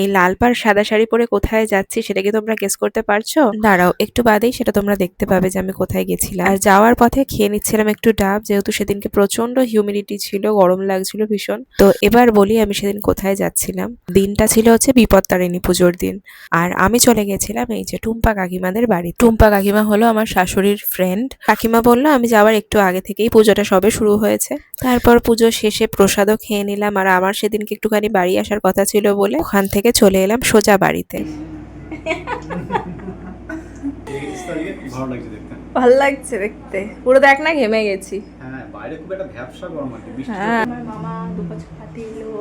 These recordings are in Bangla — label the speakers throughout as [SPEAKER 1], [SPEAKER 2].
[SPEAKER 1] এই লাল পাড় সাদা শাড়ি পরে কোথায় যাচ্ছি সেটা কি তোমরা গেস করতে পারছো? দাঁড়াও, একটু বাদেই সেটা তোমরা দেখতে পাবে যে আমি কোথায় গেছিলাম। আর যাওয়ার পথে খেয়ে নিচ্ছিলাম একটু ডাব, যেহেতু সেদিনকে প্রচন্ড হিউমিডিটি ছিল, গরম লাগছিল ভীষণ। তো এবার বলি আমি সেদিন কোথায় যাচ্ছিলাম। দিনটা ছিল হচ্ছে বিপত্তারিণী পুজোর দিন। আর আমি চলে গেছিলাম এই যে টুম্পা কাকিমাদের বাড়ি। টুম্পা কাকিমা হলো আমার শাশুড়ির ফ্রেন্ড। কাকিমা বললো আমি যাওয়ার একটু আগে থেকেই পুজোটা সবে শুরু হয়েছে। তারপর পুজো শেষে প্রসাদও খেয়ে নিলাম। আর আমার সেদিনকে একটুখানি বাড়ি আসার কথা ছিল বলে ওখান থেকে চলে এলাম সোজা বাড়িতে।
[SPEAKER 2] ভালো লাগছে দেখতে, পুরো দেখ না ঘেমে গেছি।
[SPEAKER 3] হ্যাঁ, বাইরে খুব একটা ভ্যাপসা গরম আছে, বৃষ্টি
[SPEAKER 2] হ্যাঁ, আমার মামা দুপাশ ফাটিয়ে এলো।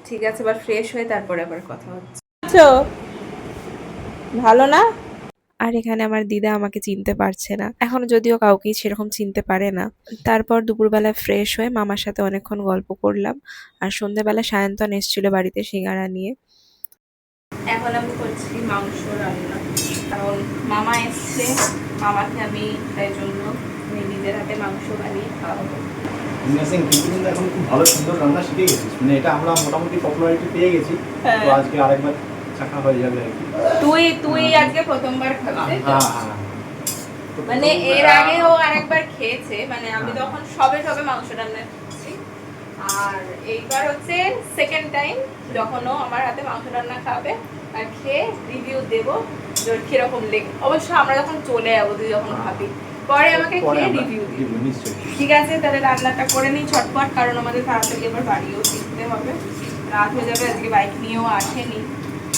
[SPEAKER 2] ঠিক আছে, এবার ফ্রেশ হয়ে তারপরে আবার কথা হচ্ছে। ভালো না?
[SPEAKER 1] আর এখানে আমার দিদা আমাকে চিনতে পারছে না এখনো, যদিও কাউকেই সেরকম চিনতে পারে না। তারপর দুপুরবেলায় ফ্রেশ হয়ে মামার সাথে অনেকক্ষণ গল্প করলাম। আর সন্ধ্যেবেলা সায়ন্তন এসেছিল বাড়িতে সিঙ্গারা নিয়ে।
[SPEAKER 2] এখন আমি করছি মাংস রান্না, কারণ মামা এসছে। মামাকে আমি তাই জন্য নিজের হাতে মাংস বানিয়ে খাওয়াবো।
[SPEAKER 3] কিন্তু এখন খুব ভালো সুন্দর রান্না শিখে গেছিস, মানে এটা আমরা মোটামুটি পপুলারিটি পেয়ে গেছি। তো আজকে আরেকবার চাখা হয়ে যাবে আর কি।
[SPEAKER 2] তুই আজকে প্রথমবার খাবি।
[SPEAKER 3] হ্যাঁ হ্যাঁ,
[SPEAKER 2] মানে এর আগে ও আরেকবার খেয়েছে, মানে আমি তখন সবে মাংস রান্না করছি। আর এইবার হচ্ছে সেকেন্ড টাইম যখন ও আমার হাতে মাংস রান্না খাবে আর খেয়ে রিভিউ দেবো যে ওর কিরকম লেগে। অবশ্য আমরা যখন চলে যাবো, তুই যখন খাবি পরে আমাকে খেয়ে রিভিউ দিবি। ঠিক আছে, তাহলে রান্নাটা করে নিই ছটপট, কারণ আমাদের তাড়াতাড়ি এবার বাড়িও শিখতে হবে। রাত হয়ে যাবে, আজকে বাইক নিয়েও আসেনি,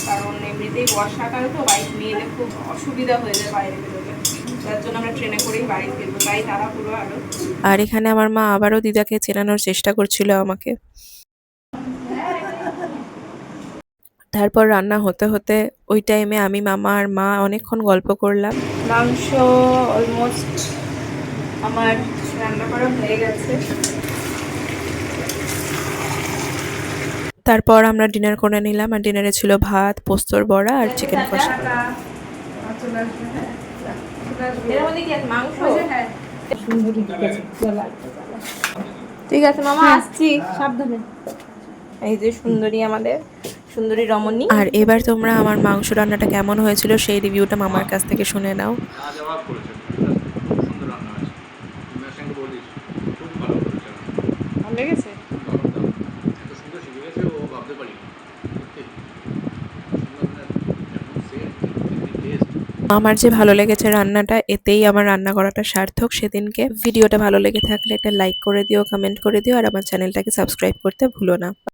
[SPEAKER 2] কারণ এমনিতেই বর্ষাকাল তো বাইক নিয়ে এলে খুব অসুবিধা হয়ে যায় বাইরে বেরোলে। তার জন্য আমরা ট্রেনে করেই বাড়ি ফিরবো, তাই তারা পুরো আরো।
[SPEAKER 1] আর এখানে আমার মা আবারও দিদাকে চেনানোর চেষ্টা করছিল আমাকে। তারপর রান্না হতে হতে ওই টাইমে আমি মামা আর মা অনেকক্ষণ গল্প করলাম।
[SPEAKER 2] মাংস অলমোস্ট আমার রান্না করা হয়ে গেছে।
[SPEAKER 1] তারপর আমরা ডিনার করে নিলাম। আর ডিনারে ছিল ভাত, পোস্তর বড়া আর চিকেন কষা।
[SPEAKER 2] ঠিক আছে মামা, আসছি, সাবধানে। এই যে সুন্দরী, আমাদের সুন্দরী রমণী।
[SPEAKER 1] আর এবার তোমরা আমার মাংস রান্নাটা কেমন হয়েছিল সেই রিভিউটা মামার কাছ থেকে শুনে নাও।
[SPEAKER 2] ভালো লেগেছে।
[SPEAKER 1] আমার যে ভালো লেগেছে রান্নাটা, এতেই আমার রান্না করাটা সার্থক সেদিনকে। ভিডিওটা ভালো লেগে থাকলে একটা লাইক করে দিও, কমেন্ট করে দিও, আর আমার চ্যানেলটাকে সাবস্ক্রাইব করতে ভুলো না।